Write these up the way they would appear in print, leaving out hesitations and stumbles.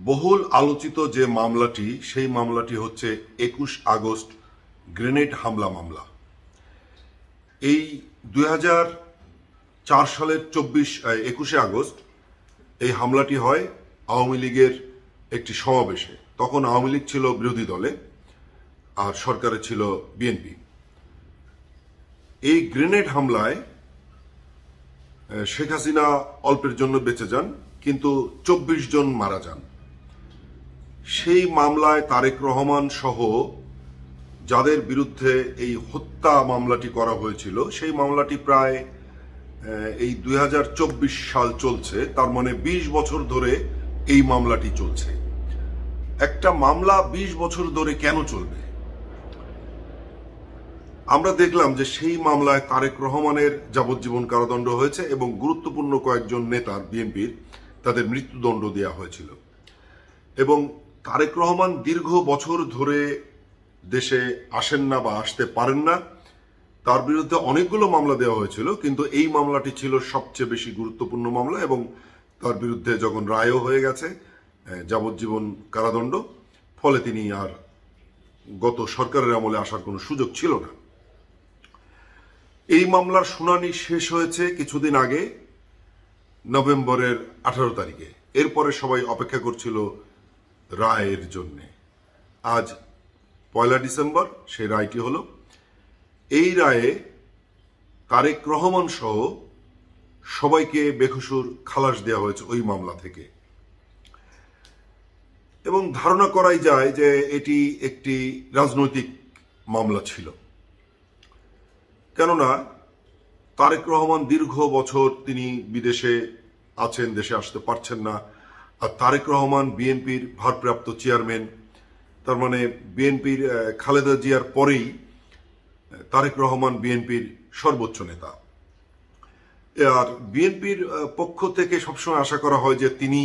বহুল আলোচিত যে মামলাটি সেই মামলাটি হচ্ছে ২১ আগস্ট গ্রেনেড হামলা মামলা। এই ২০০৪ সালের ২১শে আগস্ট এই হামলাটি হয় আওয়ামী লীগের একটি সমাবেশে। তখন আওয়ামী লীগ ছিল বিরোধী দলে আর সরকারে ছিল বিএনপি। এই গ্রেনেড হামলায় শেখ হাসিনা অল্পের জন্য বেঁচে যান, কিন্তু ২৪ জন মারা যান। সেই মামলায় তারেক রহমান সহ যাদের বিরুদ্ধে এই হত্যা মামলাটি করা হয়েছিল, সেই মামলাটি প্রায় এই ২০২৪ সাল চলছে। তার মানে ২০ বছর ধরে এই মামলাটি চলছে। একটা মামলা ২০ বছর ধরে কেন চলবে? আমরা দেখলাম যে সেই মামলায় তারেক রহমানের যাবজ্জীবন কারাদণ্ড হয়েছে এবং গুরুত্বপূর্ণ কয়েকজন নেতার বিএনপির তাদের মৃত্যুদণ্ড দেওয়া হয়েছিল। এবং তারেক রহমান দীর্ঘ বছর ধরে দেশে আসেন না বা আসতে পারেন না। তার বিরুদ্ধে অনেকগুলো মামলা দেওয়া হয়েছিল, কিন্তু এই মামলাটি ছিল সবচেয়ে বেশি গুরুত্বপূর্ণ মামলা এবং তার বিরুদ্ধে যখন রায়ও হয়ে গেছে যাবজ্জীবন কারাদণ্ড, ফলে তিনি আর গত সরকারের আমলে আসার কোনো সুযোগ ছিল না। এই মামলার শুনানি শেষ হয়েছে কিছুদিন আগে, নভেম্বরের 18 তারিখে। এরপরে সবাই অপেক্ষা করছিল রায়ের জন্য। আজ ১ ডিসেম্বর সেই রায়টি হলো। এই রায়ে তারেক রহমান সহ সবাইকে বেকসুর খালাস দেওয়া হয়েছে ওই মামলা থেকে। এবং ধারণা করাই যায় যে এটি একটি রাজনৈতিক মামলা ছিল। কেননা তারেক রহমান দীর্ঘ বছর তিনি বিদেশে আছেন, দেশে আসতে পারছেন না। আর তারেক রহমান বিএনপির ভারপ্রাপ্ত চেয়ারম্যান, তার মানে বিএনপির খালেদা জিয়ার পরেই তারেক রহমান বিএনপির সর্বোচ্চ নেতা। আর বিএনপির পক্ষ থেকে সবসময় আশা করা হয় যে তিনি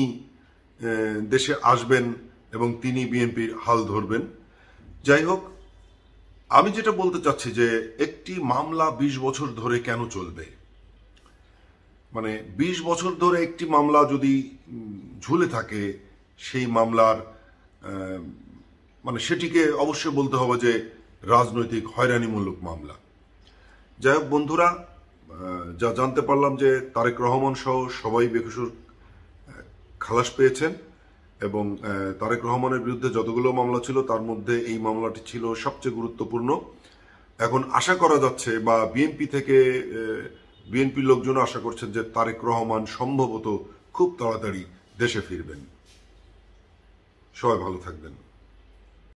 দেশে আসবেন এবং তিনি বিএনপির হাল ধরবেন। যাই হোক, আমি যেটা বলতে চাচ্ছি যে একটি মামলা ২০ বছর ধরে কেন চলবে? মানে ২০ বছর ধরে একটি মামলা যদি ঝুলে থাকে, সেই মামলার মানে সেটিকে অবশ্যই বলতে হবে যে রাজনৈতিক হয়রানিমূলক মামলা। যাই হোক বন্ধুরা, যা জানতে পারলাম যে তারেক রহমান সহ সবাই বেকসুর খালাস পেয়েছেন এবং তারেক রহমানের বিরুদ্ধে যতগুলো মামলা ছিল তার মধ্যে এই মামলাটি ছিল সবচেয়ে গুরুত্বপূর্ণ। এখন আশা করা যাচ্ছে বা বিএনপি থেকে বিএনপির লোকজন আশা করছেন যে তারেক রহমান সম্ভবত খুব তাড়াতাড়ি দেশে ফিরবেন। সবাই ভালো থাকবেন।